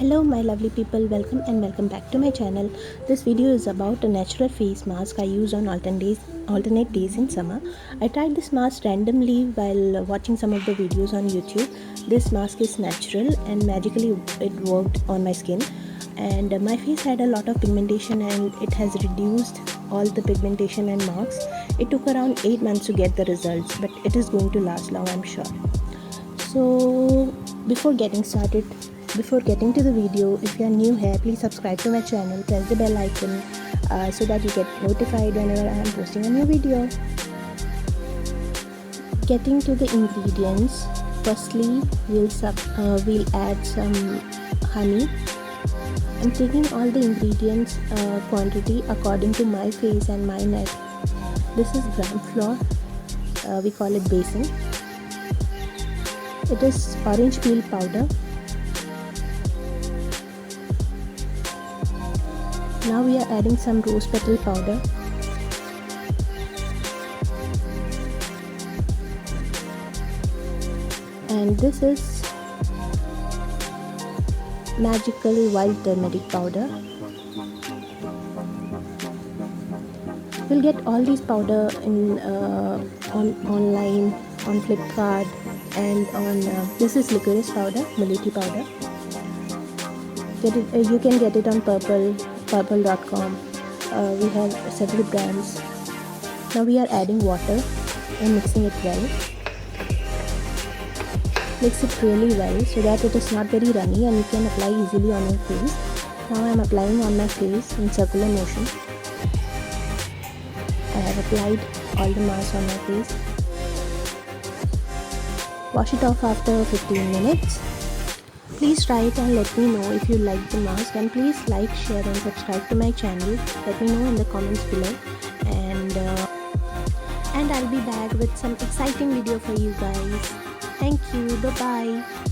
Hello my lovely people, welcome back to my channel. This video is about a natural face mask I use on alternate days in summer. I tried this mask randomly while watching some of the videos on YouTube. This mask is natural and magically it worked on my skin, and my face had a lot of pigmentation and it has reduced all the pigmentation and marks. It took around 8 months to get the results, but it is going to last long, I'm sure. So before getting to the video, if you are new here, please subscribe to my channel, press the bell icon so that you get notified whenever I am posting a new video. Getting to the ingredients, firstly we'll add some honey. I'm taking all the ingredients quantity according to my face and my neck. This is gram flour, we call it basin. It is orange peel powder. Now we are adding some rose petal powder. And this is magical wild turmeric powder. You'll get all these powder in online, on Flipkart, and on this is licorice powder, Mulethi powder. You can get it on purple.com. We have several brands. Now we are adding water and mixing it well. Mix it really well so that it is not very runny and you can apply easily on your face. Now I am applying on my face in circular motion. I have applied all the mask on my face. Wash it off after 15 minutes. Please try it and let me know if you like the mask, and please like, share and subscribe to my channel. Let me know in the comments below, and I'll be back with some exciting video for you guys. Thank you. Bye bye.